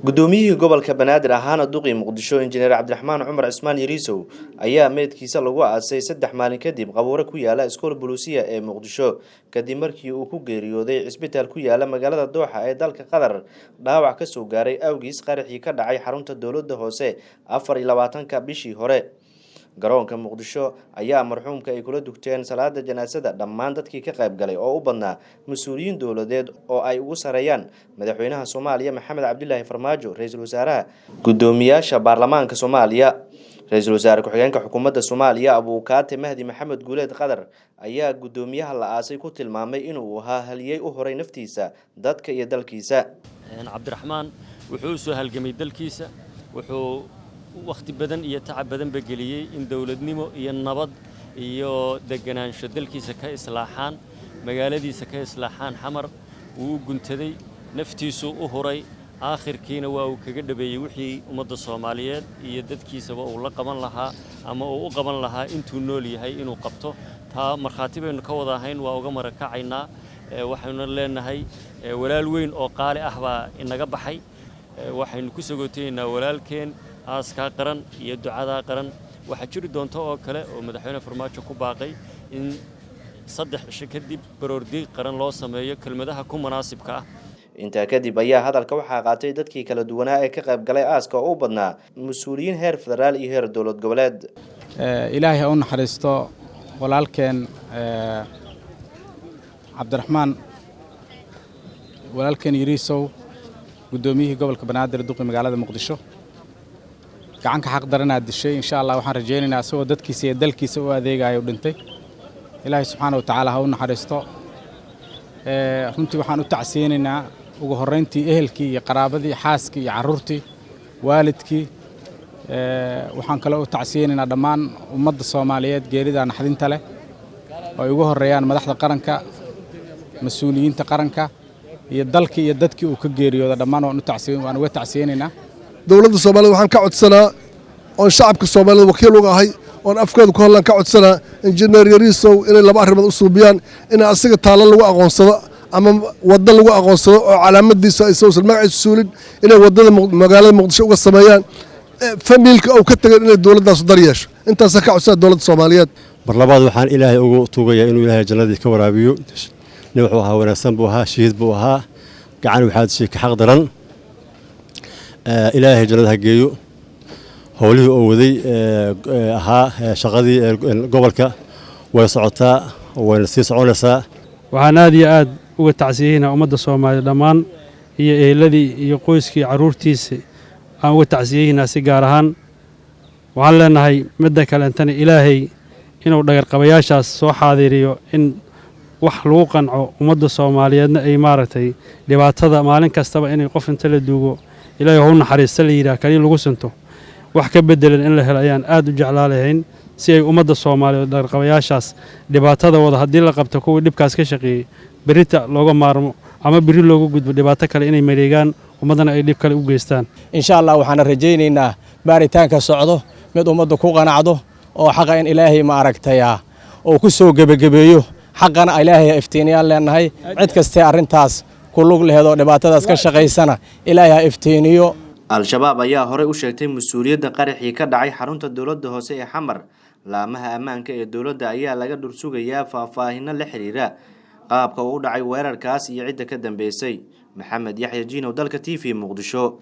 guddoomiyihii gobolka Banaadir ahaana duqii Muqdisho injineer Cabdiraxmaan Cumar Cismaan Yariisow ayaa meedkiisa lagu aasay 3 maalin kadib qabuuro ku yaala iskool Buluusiya ee Muqdisho kadib markii uu ku geeriyooday cisbitaal ku yaala magaalada Dooxa ee dalka Qatar dhaawac ka soo gaaray awgiis qaraxii ka dhacay xarunta dawladda hoose 24ka bishii hore garoonka Muqdisho ayaa marxuumka ay kula dugteen salaada janaasada dhammaan dadkii ka qayb galay oo u badnaa mas'uuliyiin dawladeed oo ay ugu sareeyaan madaxweynaha Soomaaliya Maxamed Cabdullaahi Farmaajo ra'iisul wasaaraha gudoomiyaasha baarlamaanka Soomaaliya ra'iisul wasaare ku-xigeenka xukuumadda Soomaaliya Abuukaate Mahdi Maxamed Guuleed Qadar ayaa gudoomiyaha la aasay ku tilmaamay inuu ahaa haliyay u horay naftiisa dadka iyo dalkiisa Cabdiraxmaan wuxuu soo halgamay dalkiisa wuxuu waqti badan iyo tacab badan ba geliyay in dawladnimo iyo nabad iyo deganaansho dalkiisa ka islaaxaan magaaladiisa ka islaaxaan xamar uu guntaday naftiisu u horay aakhirkiina waa uu kaga dhabeeyay wixii ummadda Soomaaliyeed iyo dadkiisaba uu la qaban lahaa ama uu u qaban lahaa intuu nool yahay inuu qabto taa marxaati baynu ka wada ahayn waa uga marakacaynaa waxaynu leenahay walaal weyn oo qaali ah baa inaga baxay waxaynu ku sagooteynaa walaalkeen aaska qaran iyo ducada qaran waxa jiri doonto oo kale oo madaxweyne Farmaajo ku baaqay in 3 cisho kadib baroordiiq qaran loo sameeyo kelmadaha ku munaasibka ah inta kadib ayaa hadalka waxa qaatay dadkii kala duwanaa ee ka qayb galay aaska oo u badnaa mas'uuliyiin heer federaal iyo heer dawlad goboleed ilaahay u naxariisto walaalkeen Cabdiraxmaan walaalkeen Yariisow gudoomiyihii gobolka Banaadir duqii magaalada Muqdisho gacanka xaq daranaa dishay insha Allah waxaan rajaynaynaa asagoo dadkiisa iyo dalkiisa u adeegayo dhintay Ilaahay subxaanahu wa ta'aala ha u naxariisto runtii waxaan u tacsiyeenaynaa ugu horeyntii ehelkii iyo qaraabadii xaaskii iyo carruurtii waalidkii waxaan kale u tacsiyeenaynaa dhammaan ummadda Soomaaliyeed geerida naxdinta leh oo ay ugu horeeyaan madaxda qaranka mas'uuliyiinta qaranka iyo dalkii iyo dadkii uu ka geeriyooday dhammaan waan uga tacsiyeenaynaa dawladda Soomaaliya waxaan ka codsanaa oo shacabka Soomaaliyeed wakiil uga ahay oo afkeedu ku hadlan ka codsanaa injineer Yariisow inay laba arrimood u suubiyaan in asiga taalan lagu aqoonsado ama wada lagu aqoonsado oo calaamadiisa ay soo magaciisa suulin inay wadada magaalada Muqdisho uga sameeyaan familka oo ka tagay inay dawladdaas daryeesho intaas ka codsanaa dawladda Soomaaliyeed barlabaad waxaan Ilaahay ugu tuugayaa inuu Ilaahay jannadii ka waraabiyo wuxuu ahaa wanaagsan buu ahaa shahiid buu ahaa gacan waxaad sheeg xaq daran Ilaahay jannada geeyo howlihii oo waday ahaa shaqadii gobolka way socotaa way sii soconaysaa waxaan aad iyo aad uga tacsiyeynaa ummadda Soomaaliyeed dhammaan iyo eheladii iyo qoyskii carruurtiisa aan uga tacsiyeynaa si gaar ahaan waxaan leenahay midda kale intana Ilaahay inuu dhagar qabayaashaas soo xaadiriyo in wax lagu qanco ummadda Soomaaliyeedna ay maaragtay dhibaatada maalin kastaba inay qof inta la duugo Ilaahay ha u naxariisto la yiraahdo kaliya lagu santo wax ka bedelan in la helo ayaan aad u jeclaalahayn si ay ummadda Soomaaliyeed dhaqaaqayaashaas dhibaatada wada hadii la qabto kuwa dhibkaas ka shaqeeyay berita looga maarmo ama beri loogu gudbo dhibaato kale inay mareegaan ummadana ay dhib kale u geystaan insha Allah waxaan rajaynaynaa baaritaanka socdo mid ummadda ku qanacdo oo xaqa in Ilaahay ma aragtaya oo ku soo gabagabeeyo xaqana Ilaahay iftiiniyaan leenahay cid kasta arintaas ku lug leedo dhibaatadaas ka shaqeysana Ilaahay iftiiniyo Al-Shabaab ayaa hore u sheegtay mas'uuliyadda qaraxii ka dhacay xarunta dawladda hoose ee Xamar laamaha ammaanka ee dawladda ayaa laga dhursugayaa faahfaahin la xiriira qaabka uu dhacay weerarkaas iyo cidda ka dambeysay Maxamed Yaxya Jiino dalka TV Muqdisho